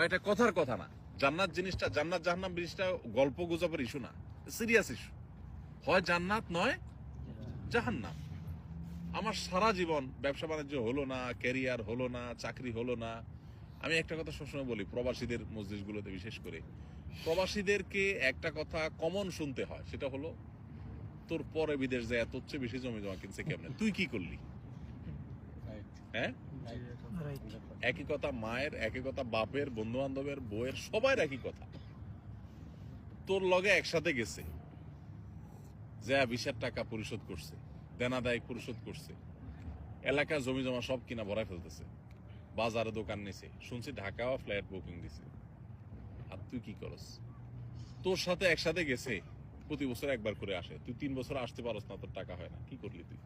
এটা কথার কথা না। জান্নাত জিনিসটা, জান্নাত জাহান্নাম জিনিসটা গল্প গুজবের ইস্যু না, সিরিয়াস ইস্যু। হয় জান্নাত নয় জাহান্নাম। আমার সারা জীবন ব্যবসা বাণিজ্য হলো না, ক্যারিয়ার হলো না, চাকরি হলো না। আমি একটা কথা সবসময় বলি, প্রবাসীদের মসজিদগুলোতে বিশেষ করে প্রবাসীদেরকে একটা কথা কমন শুনতে হয়, সেটা হলো তোর পরে বিদেশ যায় তোর চেয়ে বেশি জমি জমা কিনছে কেমনে, তুই কি করলি? হ্যাঁ, একই কথা মায়ের, একই কথা বাপের, বন্ধু বান্ধবের, বউয়ের, সবার একই কথা। তোর লগে একসাথে গেছে, যা 20,000 টাকা পরিশোধ করছে, দেনা দায় পরিশোধ করছে, এলাকার জমি জমা সব কিনা ভরাই ফেলতেছে, বাজারে দোকান নিছে, শুনছি ঢাকাও ফ্ল্যাট বুকিং দিছে। আর তুই কি করস? তোর সাথে একসাথে গেছে, প্রতি বছর একবার করে আসে, তুই 3 বছর আসতে পারস না, তোর টাকা হয় না, কি করলি তুই?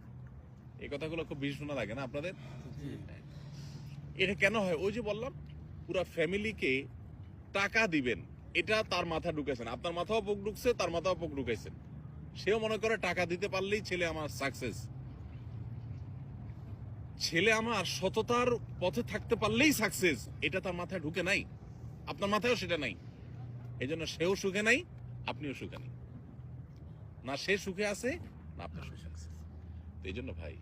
এই কথাগুলো খুব বেশি শোনা লাগে না আপনাদের? এটা কেন হয়? ওই যে বললাম, পুরা ফ্যামিলিকে টাকা দিবেন, এটা তার মাথা ঢুকেছেন, আপনার মাথাও পোক ঢুকছে, তার মাথাও পোক ঢুকাইছেন। সেও মনে করে টাকা দিতে পারলেই ছেলে আমার সাকসেস, ছেলে আমার সততার পথে থাকতে পারলেই সাকসেস, এটা তার মাথায় ঢুকে নাই, আপনার মাথায়ও সেটা নাই। এই জন্য সেও সুখে নাই, আপনিও সুখে নেই, না সে সুখে আছে না আপনার সুখে আছে। এই জন্য ভাই,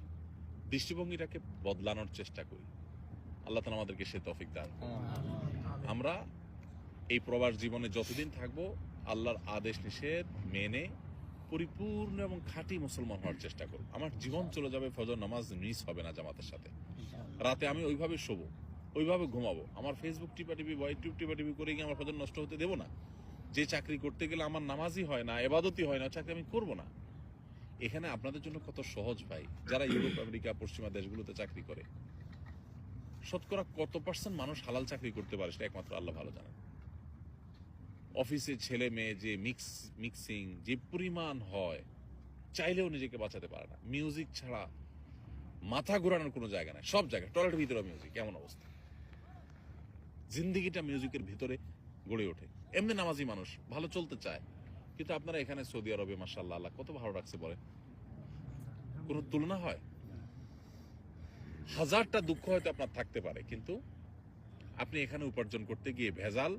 দৃষ্টিভঙ্গিটাকে বদলানোর চেষ্টা করি, আল্লাহ তাআলা আমাদেরকে সে তৌফিক দান করুন। আমরা এই প্রবাস জীবনে যতদিন থাকবো, আল্লাহর আদেশ নিষেধ মেনে পরিপূর্ণ এবং খাঁটি মুসলমান হওয়ার চেষ্টা করব। আমার জীবন চলে যাবে, ফজর নামাজ মিস হবে না জামাতের সাথে, রাতে আমি ওইভাবে শোবো, ওইভাবে ঘুমাবো, আমার ফেসবুক টিপাটিপি বা ইউটিউব টিপাটিপি করে গিয়ে আমার ফজর নষ্ট হতে দেবো না। যে চাকরি করতে গেলে আমার নামাজই হয় না, ইবাদতই হয় না, চাকরি আমি করব না। এখানে আপনাদের জন্য কত সহজ ভাই, যারা ইউরোপ, আমেরিকা, পশ্চিমা দেশগুলোতে চাকরি করে, শতকরা কত % মানুষ হালাল চাকরি করতে পারে সেটা একমাত্র আল্লাহ ভালো জানেন। অফিসে ছেলে মেয়ে যে মিক্সিং যে পরিমাণ হয়, চাইলেও নিজেকে বাঁচাতে পারে না। মিউজিক ছাড়া মাথা ঘোরানোর কোনো জায়গা নাই, সব জায়গায় টয়লেটের ভিতরে মিউজিক, এমন অবস্থা। জিন্দিগিটা মিউজিকের ভিতরে গড়ে ওঠে। এমনি নামাজি মানুষ ভালো চলতে চায়, কিন্তু আপনারা এখানে সৌদি আরবে মাশাআল্লাহ আল্লাহ কত ভালো রাখছে বলে, কোনো তুলনা হয়? হাজারটা দুঃখ হয়তো আপনার থাকতে পারে, কিন্তু আপনি এখানে উপার্জন করতে গিয়ে ভেজাল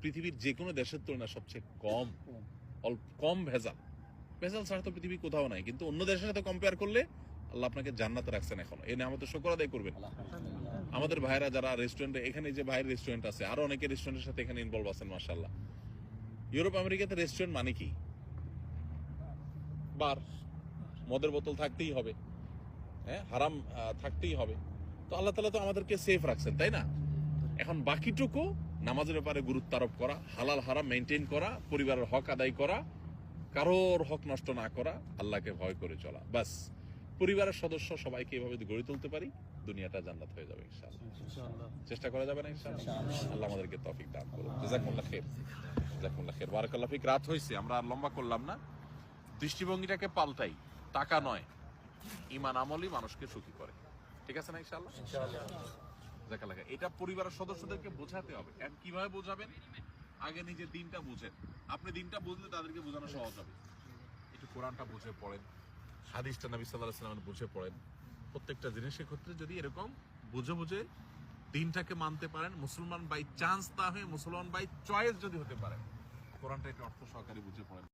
পৃথিবীর যে কোনো দেশের তুলনায় সবচেয়ে কম ভেজাল। ভেজাল ছাড়া তো পৃথিবী কোথাও নাই, কিন্তু অন্য দেশের সাথে কম্পেয়ার করলে আল্লাহ আপনাকে জান্নাতে রাখছেন। এখন এই নিয়ামতের শুকর আদায় করবেন। আমাদের ভাইরা যারা রেস্টুরেন্টে, এখানে যে ভাইয়ের রেস্টুরেন্ট আছে, আরো অনেকে রেস্টুরেন্টের সাথে এখানে ইনভলভ আছেন মাশাআল্লাহ। ইউরোপ আমেরিকাতে রেস্টুরেন্ট মানে কি? বার, মদের বোতল থাকতেই হবে, হ্যাঁ, হারাম থাকতেই হবে। তো আল্লাহ তাআলা তো আমাদেরকে সেফ রাখছেন, তাই না? এখন বাকিটুকু নামাজের ব্যাপারে গুরুত্ব আরোপ করা, হালাল হারাম মেনটেন করা, পরিবারের হক আদায় করা, কারোর হক নষ্ট না করা, আল্লাহকে ভয় করে চলা, বাস। পরিবারের সদস্য সবাইকে এভাবে যদি গড়ে তুলতে পারি, দুনিয়াটা জান্নাত হয়ে যাবে ইনশাআল্লাহ। চেষ্টা করা যাবে না ইনশাআল্লাহ? আল্লাহ আমাদেরকে তৌফিক দান করুন। জাযাকুমুল্লাহ খাইর, জাযাকুমুল্লাহ খাইর, বারাকাল্লাহ ফিক। রাত হইছে, আমরা আর লম্বা করলাম না। দৃষ্টিভঙ্গিটাকে পাল্টাই, টাকা নয়, ঈমান আমলই মানুষকে সুখী করে। ঠিক আছে না ইনশাআল্লাহ? জাযাকাল্লাহ খাইর। এটা পরিবারের সদস্যদেরকে বোঝাতে হবে। এখন কিভাবে বোঝাবেন? আগে নিজের দিনটা বুঝেন। আপনি দিনটা বুঝলে তাদেরকে বোঝানো সহজ হবে। একটু কোরআনটা বুঝে পড়েন, হাদিসটা নবী সাল্লাল্লাহু আলাইহি ওয়াসাল্লাম বুঝে পড়েন। প্রত্যেকটা জিনিসের ক্ষেত্রে যদি এরকম বুঝে বুঝে দিনটাকে মানতে পারেন, মুসলমান বাই চান্স তা হয়ে মুসলমান বাই চয়েস যদি হতে পারে, কোরআনটা একটু অর্থ সহকারে বুঝে পড়েন।